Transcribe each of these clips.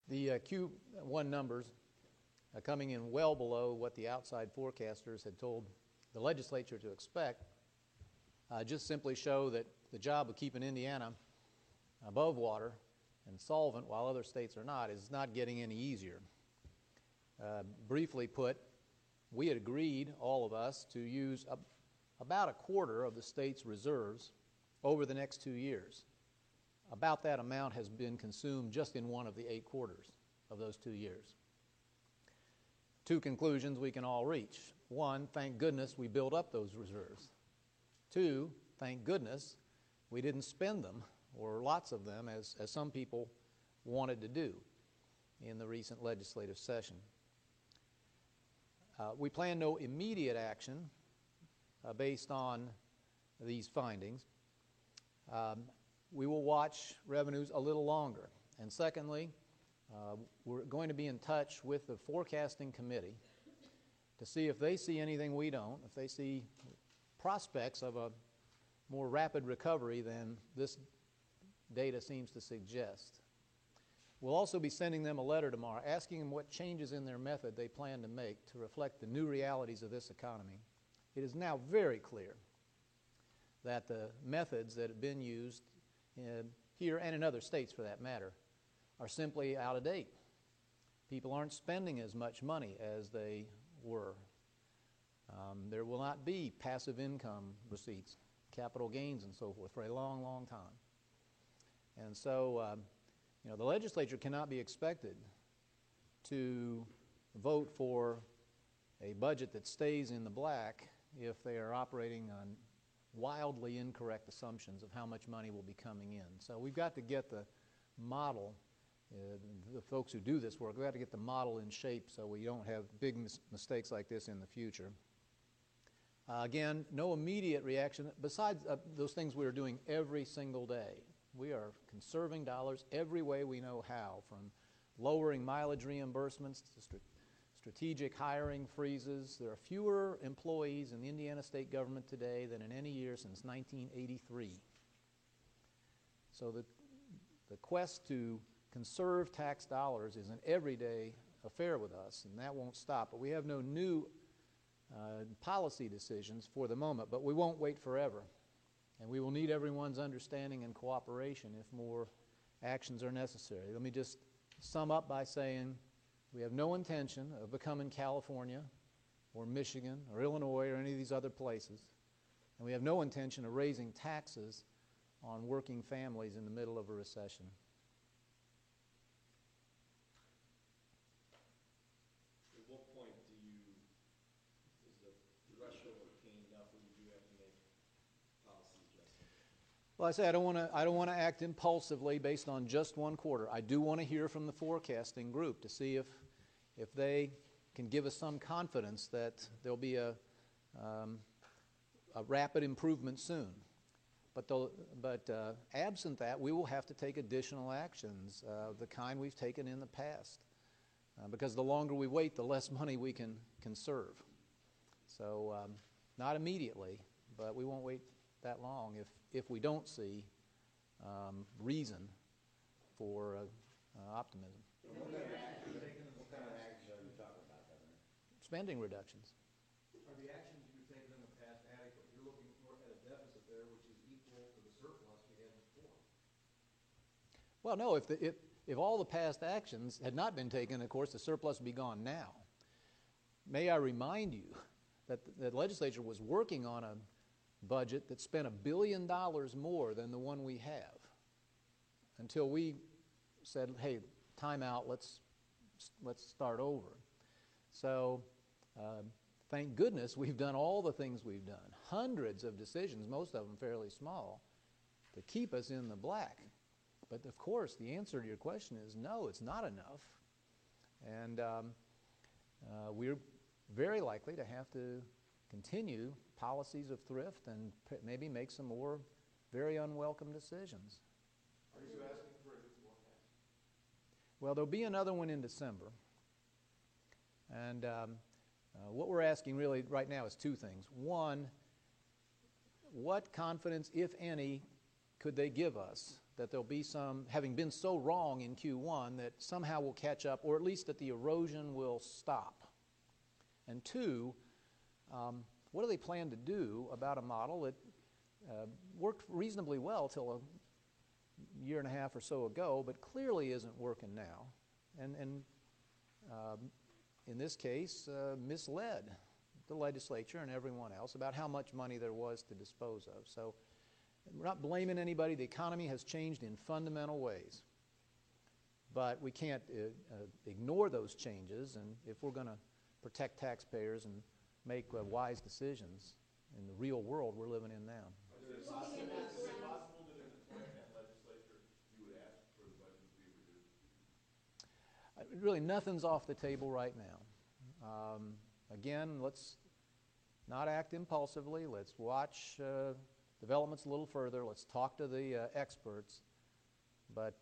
The Q1 numbers are coming in well below what the outside forecasters had told the legislature to expect just simply show that the job of keeping Indiana above water and solvent while other states are not is not getting any easier. Briefly put, we had agreed, all of us, to use about a quarter of the state's reserves over the next 2 years. About that amount has been consumed just in one of the 8 quarters of those 2 years. 2 conclusions we can all reach. 1, thank goodness we built up those reserves. 2, thank goodness we didn't spend them, or lots of them, as some people wanted to do in the recent legislative session. We plan no immediate action based on these findings. We will watch revenues a little longer. And secondly, we're going to be in touch with the forecasting committee to see if they see anything we don't, if they see prospects of a more rapid recovery than this data seems to suggest. We'll also be sending them a letter tomorrow asking them what changes in their method they plan to make to reflect the new realities of this economy. It is now very clear that the methods that have been used here and in other states for that matter are simply out of date. People aren't spending as much money as they were. There will not be passive income receipts, capital gains and so forth for a long, long time. And so the legislature cannot be expected to vote for a budget that stays in the black if they are operating on wildly incorrect assumptions of how much money will be coming in. So we've got to get the model, the folks who do this work, we've got to get the model in shape so we don't have big mistakes like this in the future. Again, no immediate reaction besides those things we are doing every single day. We are conserving dollars every way we know how, from lowering mileage reimbursements to strategic hiring freezes. There are fewer employees in the Indiana state government today than in any year since 1983. So the quest to conserve tax dollars is an everyday affair with us, and that won't stop. But we have no new policy decisions for the moment, but we won't wait forever. And we will need everyone's understanding and cooperation if more actions are necessary. Let me just sum up by saying we have no intention of becoming California or Michigan or Illinois or any of these other places. And we have no intention of raising taxes on working families in the middle of a recession. At what point is the threshold of pain enough where you do have to make policy adjustments? Well, I say I don't want to act impulsively based on just one quarter. I do want to hear from the forecasting group to see if they can give us some confidence that there'll be a rapid improvement soon. But absent that, we will have to take additional actions of the kind we've taken in the past. Because the longer we wait, the less money we can conserve. So not immediately, but we won't wait that long if we don't see reason for optimism. What kind of actions are you talking about, Governor? Spending reductions. Are the actions you've taken in the past adequate? You're looking at a deficit there which is equal to the surplus we had before. Well, no, if all the past actions had not been taken, of course, the surplus would be gone now. May I remind you that the legislature was working on a budget that spent $1 billion more than the one we have until we said, hey, time out, let's start over. So thank goodness we've done all the things we've done. Hundreds of decisions, most of them fairly small, to keep us in the black. But of course, the answer to your question is no, it's not enough. And we're very likely to have to continue policies of thrift and maybe make some more very unwelcome decisions. Are you asking for a new forecast? Well, there'll be another one in December. And what we're asking really right now is 2 things. One, what confidence, if any, could they give us that there'll be some, having been so wrong in Q1, that somehow we'll catch up, or at least that the erosion will stop. And two, what do they plan to do about a model that worked reasonably well till a year and a half or so ago, but clearly isn't working now, and in this case, misled the legislature and everyone else about how much money there was to dispose of. So we're not blaming anybody. The economy has changed in fundamental ways. But we can't ignore those changes, and if we're going to protect taxpayers and make wise decisions in the real world we're living in now. Is it possible that in the 2010 legislature you would ask for the budget to be reduced? Really, nothing's off the table right now. Again, let's not act impulsively. Let's watch developments a little further. Let's talk to the experts. But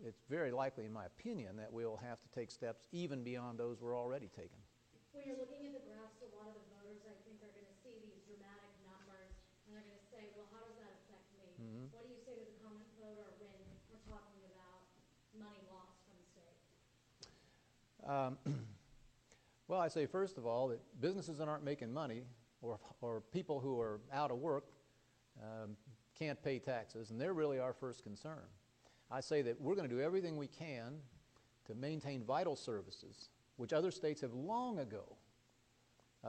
it's very likely, in my opinion, that we'll have to take steps even beyond those we're already taking. When you're looking at the graphs, a lot of the voters, I think, are going to see these dramatic numbers, and they're going to say, well, how does that affect me? Mm-hmm. What do you say to the common voter when we're talking about money lost from the state? Well, I say, first of all, that businesses that aren't making money, or people who are out of work, can't pay taxes, and they're really our first concern. I say that we're going to do everything we can to maintain vital services, which other states have long ago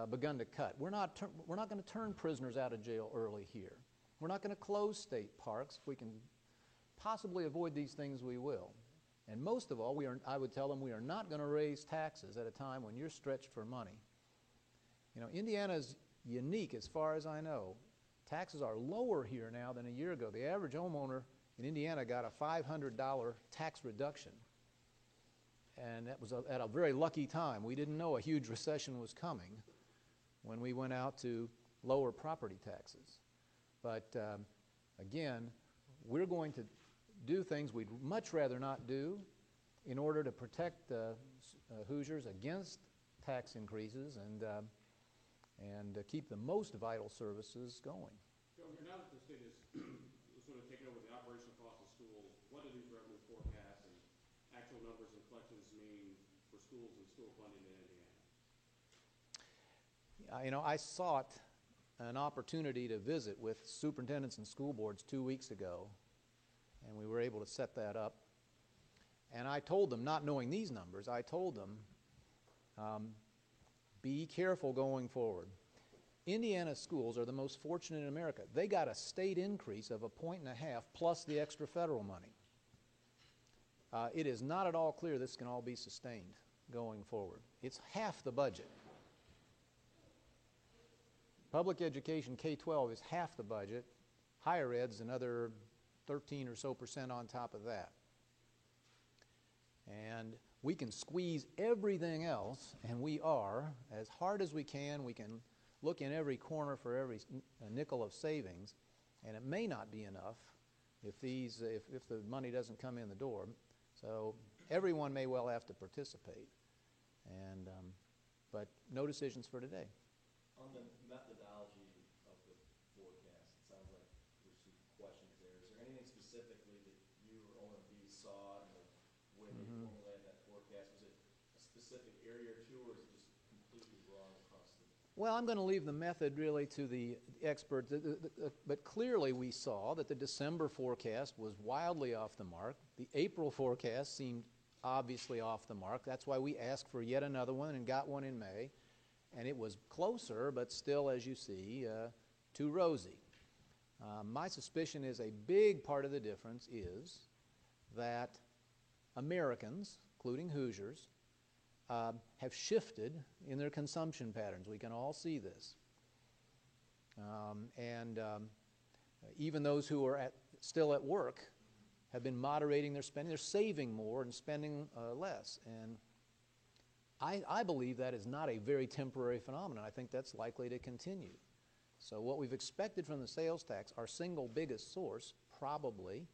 begun to cut. We're not going to turn prisoners out of jail early here. We're not going to close state parks. If we can possibly avoid these things, we will. And most of all, I would tell them we are not going to raise taxes at a time when you're stretched for money. You know, Indiana's unique as far as I know. Taxes are lower here now than a year ago. The average homeowner in Indiana got a $500 tax reduction. And that was at a very lucky time. We didn't know a huge recession was coming when we went out to lower property taxes. But again, we're going to do things we'd much rather not do in order to protect Hoosiers against tax increases and keep the most vital services going. Governor, now that the state is sort of taking over the operational cost of schools, what do these revenue forecasts and actual numbers and collections mean for schools and school funding in Indiana? You know, I sought an opportunity to visit with superintendents and school boards 2 weeks ago, and we were able to set that up. And I told them, not knowing these numbers, I told them, be careful going forward. Indiana schools are the most fortunate in America. They got a state increase of 1.5 points plus the extra federal money. It is not at all clear this can all be sustained going forward. It's half the budget. Public education, K-12, is half the budget. Higher ed's another 13% or so on top of that. And we can squeeze everything else, and we are, as hard as we can. We can look in every corner for every nickel of savings, and it may not be enough if the money doesn't come in the door. So everyone may well have to participate, and but no decisions for today. On the methodology of the forecast, it sounds like there's some questions there. Is there anything specifically that you or OMB saw in the way they formulated that forecast? Was it a specific area or two, or is it just completely wrong across the board? Well, I'm going to leave the method really to the experts, but clearly we saw that the December forecast was wildly off the mark. The April forecast seemed obviously off the mark. That's why we asked for yet another one and got one in May. And it was closer, but still, as you see, too rosy. My suspicion is a big part of the difference is that Americans, including Hoosiers, have shifted in their consumption patterns. We can all see this. Even those who are still at work have been moderating their spending. They're saving more and spending less. And I believe that is not a very temporary phenomenon. I think that's likely to continue. So what we've expected from the sales tax, our single biggest source, probably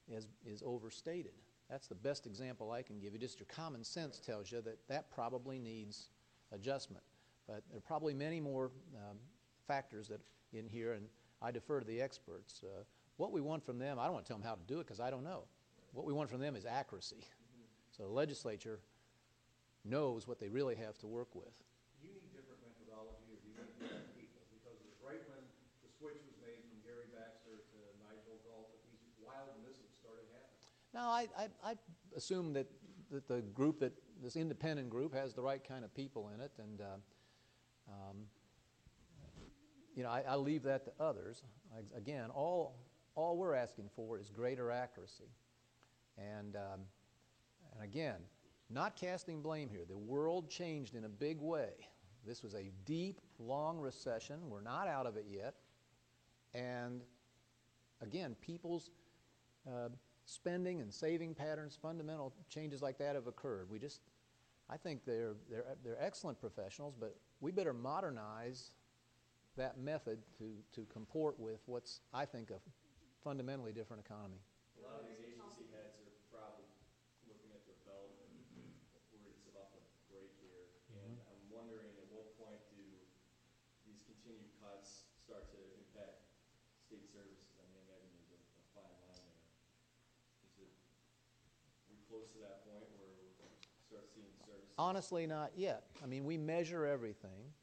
is overstated. That's the best example I can give you. Just your common sense tells you that that probably needs adjustment. But there are probably many more factors that in here, and I defer to the experts. what we want from them, I don't want to tell them how to do it because I don't know. What we want from them is accuracy. So the legislature knows what they really have to work with. Do you need different methodology, or do you need different people? Because it was right when the switch was made from Gary Baxter to Nigel Galt that these wild missives started happening. Now, I assume that the group, this independent group, has the right kind of people in it, and I leave that to others. Again, all we're asking for is greater accuracy, and again, not casting blame here. The world changed in a big way. This was a deep, long recession. We're not out of it yet, and again, people's spending and saving patterns, fundamental changes like that have occurred. I think they're excellent professionals, but we better modernize that method to comport with what's, I think, a fundamentally different economy. A lot of these agency heads are probably looking at their belt and worried it's about to break here. And I'm wondering, at what point do these continued cuts start to impact state services? I mean, I imagine there's a fine line there. Are we close to that point where we'll start seeing services? Honestly, not yet. I mean, we measure everything,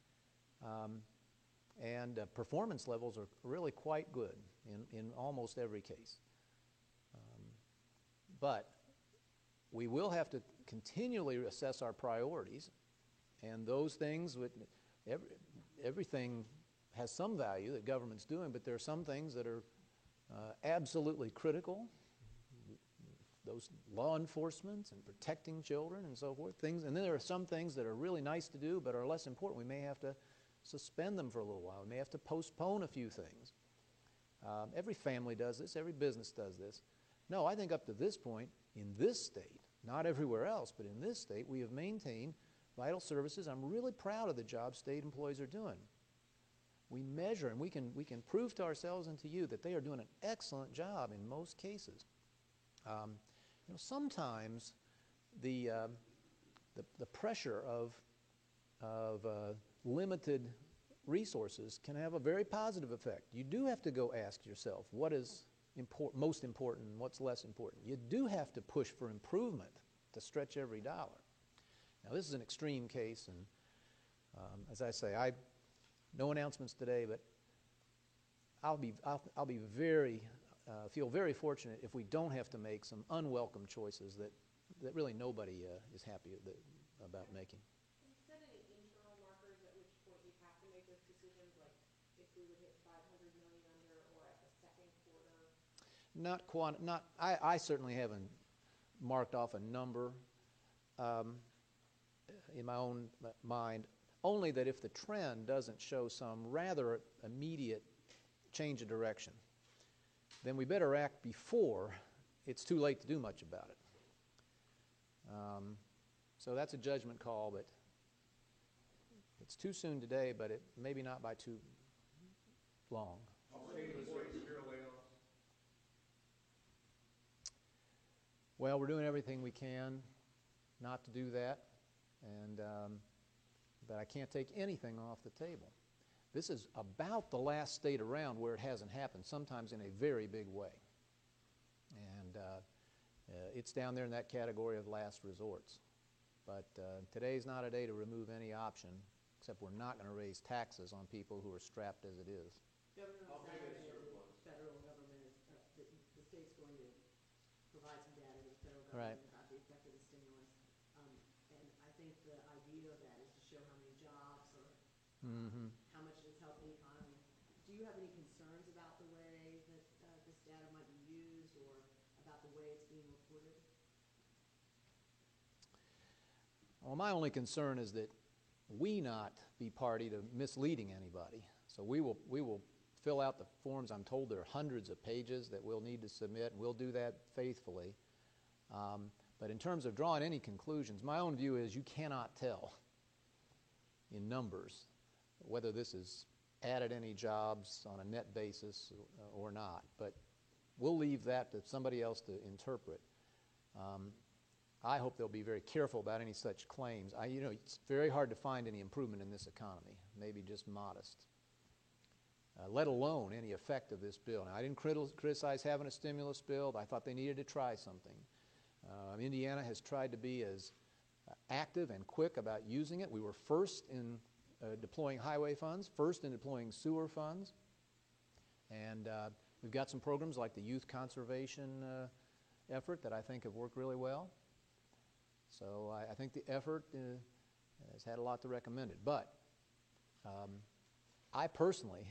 and performance levels are really quite good in almost every case. But we will have to continually assess our priorities, and those things, everything has some value that government's doing, but there are some things that are absolutely critical. Those law enforcement and protecting children and so forth, things, and then there are some things that are really nice to do but are less important. We may have to suspend them for a little while. We may have to postpone a few things. Every family does this. Every business does this. No, I think up to this point, in this state, not everywhere else, but in this state, we have maintained vital services. I'm really proud of the job state employees are doing. We measure, and we can prove to ourselves and to you that they are doing an excellent job in most cases. Sometimes the pressure of limited resources can have a very positive effect. You do have to go ask yourself what is most important and what's less important. You do have to push for improvement to stretch every dollar. Now, this is an extreme case, and as I say, no announcements today, but I'll be feel very fortunate if we don't have to make some unwelcome choices that really nobody is happy about making. Have you set any internal markers at which point you have to make those decisions, like if we would hit 500 million under or at the second quarter? I certainly haven't marked off a number in my own mind, only that if the trend doesn't show some rather immediate change of direction, then we better act before it's too late to do much about it. So that's a judgment call, but it's too soon today, but it maybe not by too long. Well, we're doing everything we can not to do that, and but I can't take anything off the table. This is about the last state around where it hasn't happened, sometimes in a very big way. And it's down there in that category of last resorts. But today's not a day to remove any option, except we're not going to raise taxes on people who are strapped as it is. Governor, on Saturday, the federal government is, the state's going to provide some data to the federal government about the effect of the stimulus. And I think the idea of that is to show how many jobs or how much it's helped the economy. Do you have any concerns about the way that this data might be used or about the way it's being reported? Well, my only concern is that we not be party to misleading anybody. So we will fill out the forms. I'm told there are hundreds of pages that we'll need to submit. We'll do that faithfully. But in terms of drawing any conclusions, my own view is you cannot tell in numbers whether this has added any jobs on a net basis or not. But we'll leave that to somebody else to interpret. I hope they'll be very careful about any such claims. It's very hard to find any improvement in this economy, maybe just modest. let alone any effect of this bill. Now, I didn't criticize having a stimulus bill. I thought they needed to try something. Indiana has tried to be as active and quick about using it. We were first in deploying highway funds, first in deploying sewer funds, and we've got some programs like the youth conservation effort that I think have worked really well. So I think the effort has had a lot to recommend it. But I personally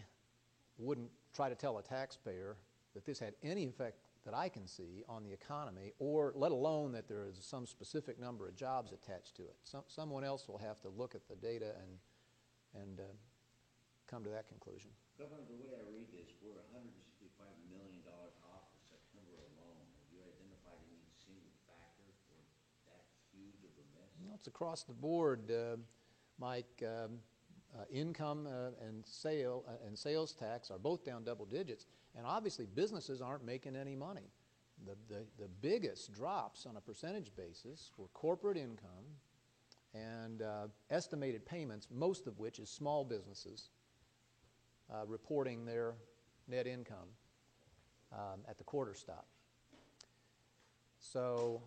wouldn't try to tell a taxpayer that this had any effect that I can see on the economy, or let alone that there is some specific number of jobs attached to it. Someone else will have to look at the data and come to that conclusion. Governor, the way I read this, we're $165 million off for September alone. Have you identified any single factor for that huge of a miss? Well, it's across the board, Mike. Income and sales tax are both down double digits, and obviously businesses aren't making any money. The biggest drops on a percentage basis were corporate income and estimated payments, most of which is small businesses reporting their net income at the quarter stop. So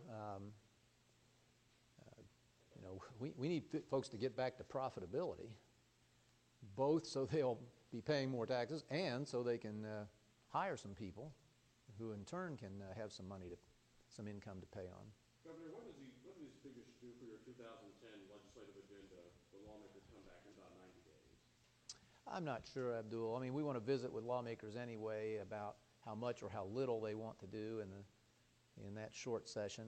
we need folks to get back to profitability, both so they'll be paying more taxes and so they can hire some people who in turn can have some some income to pay on. Governor, what does these figures do for your 2010 legislative agenda when lawmakers come back in about 90 days? I'm not sure, Abdul. I mean, we want to visit with lawmakers anyway about how much or how little they want to do in that short session.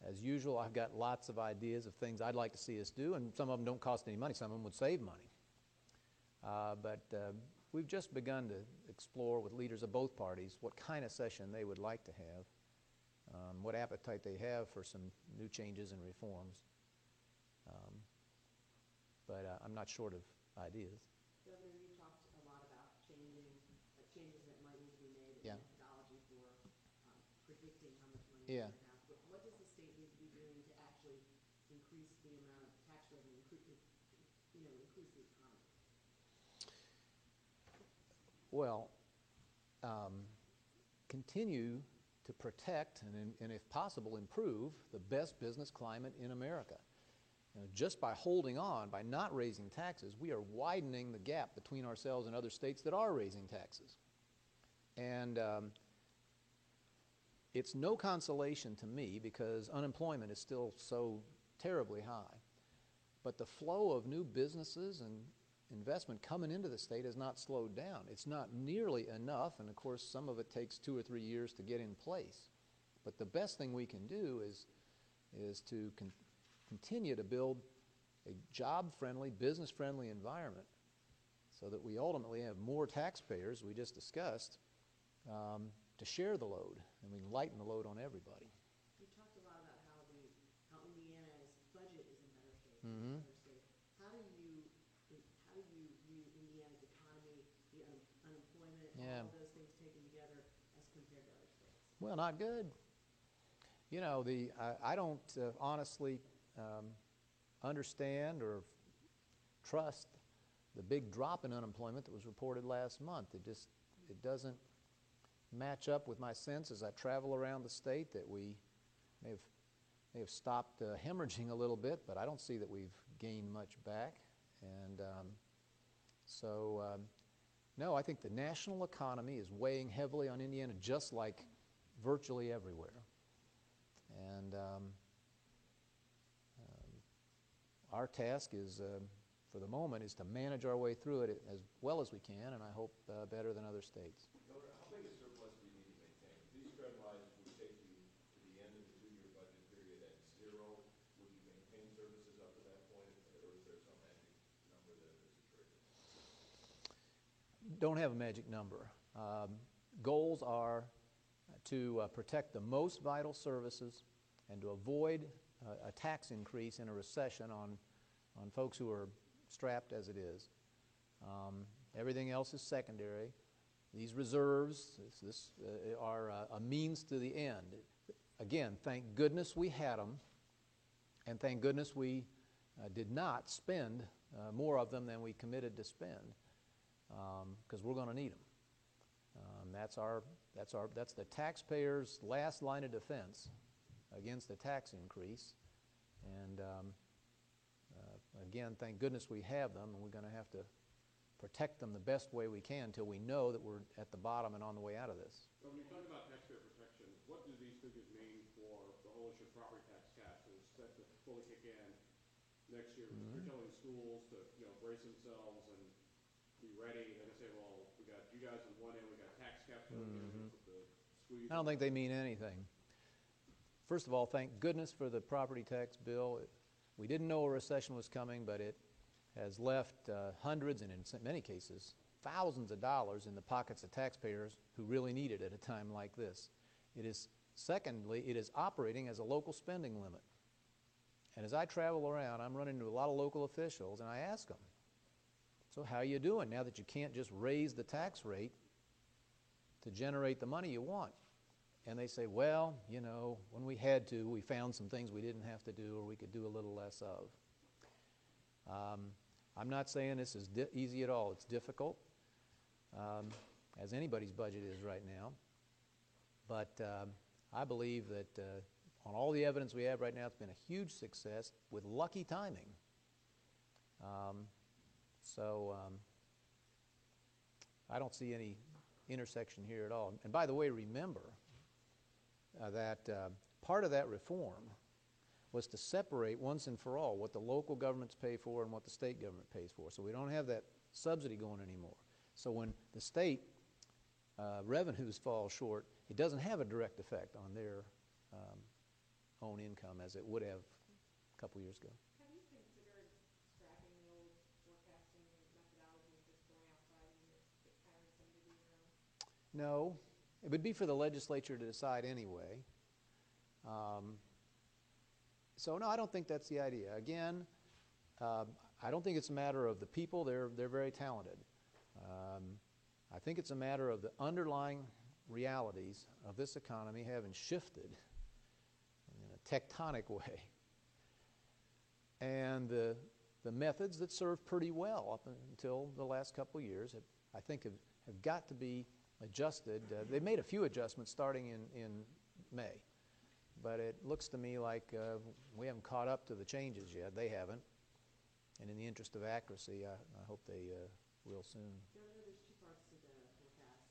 As usual, I've got lots of ideas of things I'd like to see us do, and some of them don't cost any money. Some of them would save money. But we've just begun to explore with leaders of both parties what kind of session they would like to have, what appetite they have for some new changes and reforms. But I'm not short of ideas. Governor, you talked a lot about changes that might need to be made in Yeah. methodology for predicting how much money Yeah. we're going to have. But what does the state need to be doing to actually increase the amount of tax revenue, increase the economy? Well, continue to protect and if possible, improve the best business climate in America. Just by holding on, by not raising taxes, we are widening the gap between ourselves and other states that are raising taxes. And it's no consolation to me because unemployment is still so terribly high. But the flow of new businesses and investment coming into the state has not slowed down. It's not nearly enough, and of course some of it takes 2 or 3 years to get in place. But the best thing we can do is to continue to build a job-friendly, business-friendly environment so that we ultimately have more taxpayers, we just discussed, to share the load, and we can lighten the load on everybody. You talked a lot about how Indiana's budget is in better shape than other states. How do you view Indiana's economy, the unemployment, Yeah. all of those things taken together as compared to other states? Well, not good. I don't honestly understand or trust the big drop in unemployment that was reported last month. It doesn't match up with my sense as I travel around the state that we may have stopped hemorrhaging a little bit, but I don't see that we've gained much back. And no, I think the national economy is weighing heavily on Indiana, just like virtually everywhere. And our task is, for the moment, is to manage our way through it as well as we can, and I hope better than other states. Governor, how big a surplus do you need to maintain? If these trend lines would take you to the end of the 2-year budget period at 0, would you maintain services up to that point, or is there some magic number that is a trigger? Don't have a magic number. Goals are to protect the most vital services and to avoid a tax increase in a recession on folks who are strapped as it is. Everything else is secondary. These reserves are a means to the end. Again, thank goodness we had them, and thank goodness we did not spend more of them than we committed to spend. because we're going to need them. That's the taxpayer's last line of defense against a tax increase. And again, thank goodness we have them, and we're going to have to protect them the best way we can until we know that we're at the bottom and on the way out of this. So when you talk about taxpayer protection, what do these figures mean for the whole issue of property tax caps that are set to fully kick in next year? You're telling schools to, brace themselves and be ready. They're going to say, well, we got you guys on one end, we got tax caps on the other end, with the squeeze. I don't think they mean anything. First of all, thank goodness for the property tax bill. We didn't know a recession was coming, but it has left hundreds, and in many cases, thousands of dollars in the pockets of taxpayers who really need it at a time like this. Secondly, it is operating as a local spending limit. And as I travel around, I'm running into a lot of local officials, and I ask them, so how are you doing now that you can't just raise the tax rate to generate the money you want? And they say, well, when we had to, we found some things we didn't have to do or we could do a little less of. I'm not saying this is easy at all. It's difficult, as anybody's budget is right now. But I believe that on all the evidence we have right now, it's been a huge success with lucky timing. I don't see any intersection here at all. And by the way, remember that part of that reform was to separate once and for all what the local governments pay for and what the state government pays for. So we don't have that subsidy going anymore. So when the state revenues fall short, it doesn't have a direct effect on their own income as it would have a couple years ago. Have you considered scrapping the old forecasting methodology, just going outside and hiring somebody to do your own? No, it would be for the legislature to decide anyway. So no, I don't think that's the idea. Again, I don't think it's a matter of the people. They're very talented. I think it's a matter of the underlying realities of this economy having shifted in a tectonic way. And the methods that served pretty well up until the last couple of years, I think have got to be adjusted. They made a few adjustments starting in May. But it looks to me like we haven't caught up to the changes yet. They haven't. And in the interest of accuracy, I hope they will soon. Governor, there's two parts to the forecast.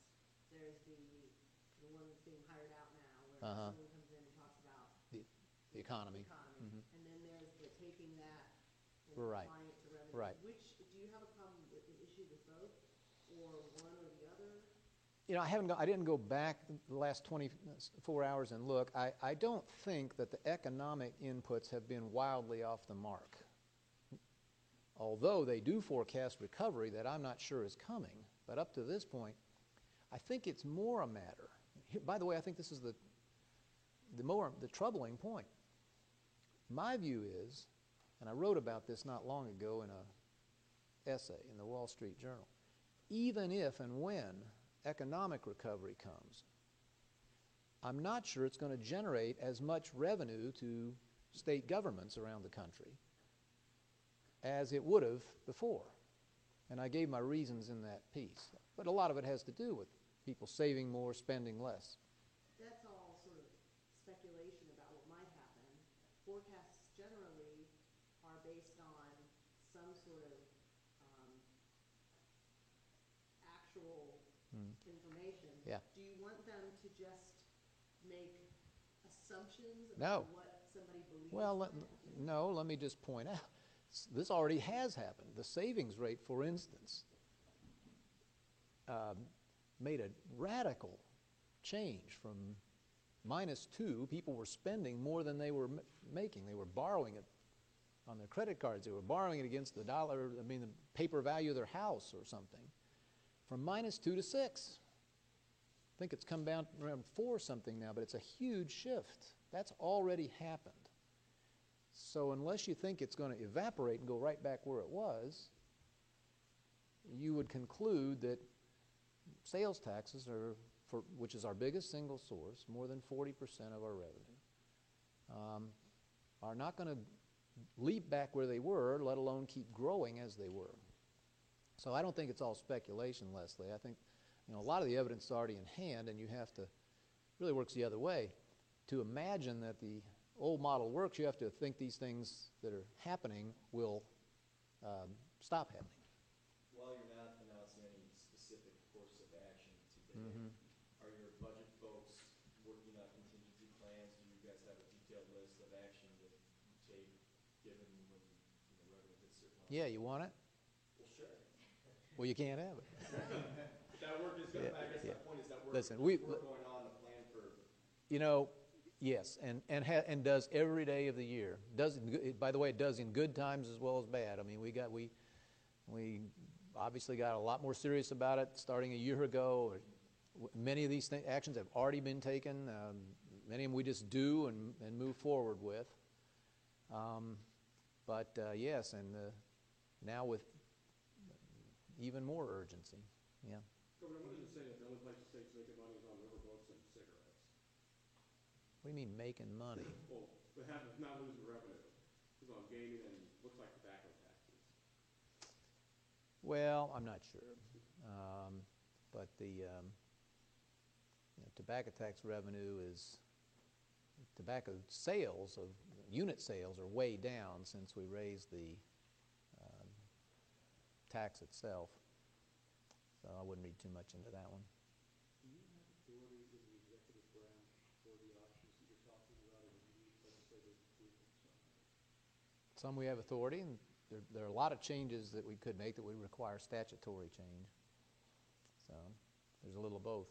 There's the one that's being hired out now, where someone comes in and talks about The economy. And then there's the taking that and Right. applying it to revenue. Right. Which, do you have a problem with an issue with both, or one or the other? I didn't go back the last 24 hours and look. I don't think that the economic inputs have been wildly off the mark. Although they do forecast recovery that I'm not sure is coming. But up to this point, I think it's more a matter. By the way, I think this is the troubling point. My view is, and I wrote about this not long ago in an essay in the Wall Street Journal, even if and when economic recovery comes, I'm not sure it's going to generate as much revenue to state governments around the country as it would have before. And I gave my reasons in that piece. But a lot of it has to do with people saving more, spending less. That's all sort of speculation about what might happen. Forecasts generally are based on some sort of actual information. Yeah. Do you want them to just make assumptions No. about what somebody believes? Well, no, let me just point out, this already has happened. The savings rate, for instance, made a radical change from -2. People were spending more than they were making. They were borrowing it on their credit cards. They were borrowing it against the dollar, the paper value of their house or something. From -2 to 6. I think it's come down around 4 something now, but it's a huge shift. That's already happened. So unless you think it's going to evaporate and go right back where it was, you would conclude that sales taxes which is our biggest single source, more than 40% of our revenue, are not going to leap back where they were, let alone keep growing as they were. So I don't think it's all speculation, Leslie. I think, a lot of the evidence is already in hand, and you have to, really works the other way. To imagine that the old model works, you have to think these things that are happening will stop happening. While you're not announcing any specific course of action today, are your budget folks working on contingency plans? Do you guys have a detailed list of action that you take given when revenue hits certain levels? Yeah, you want it? Well, sure. Well, you can't have it. That work is going to, I guess my point is that work, Listen, work going on to plan for. Yes, and does every day of the year. By the way, it does in good times as well as bad. I mean, we obviously got a lot more serious about it starting a year ago. Many of these actions have already been taken. Many of them we just do and move forward with. Yes, and now with even more urgency. Yeah. Governor, what does it say that the only place the state's making money is on riverboats and cigarettes? What do you mean making money? Well, they have not losing revenue. It's on gaming and looks like tobacco taxes. Well, I'm not sure. But the tobacco tax revenue is, tobacco sales, of unit sales are way down since we raised the tax itself. So I wouldn't read too much into that one. Do you have authority in the executive branch for the options that you're talking about, or do you need legislative approval somehow? Some we have authority, and there are a lot of changes that we could make that would require statutory change. So there's a little of both.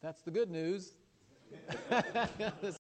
That's the good news.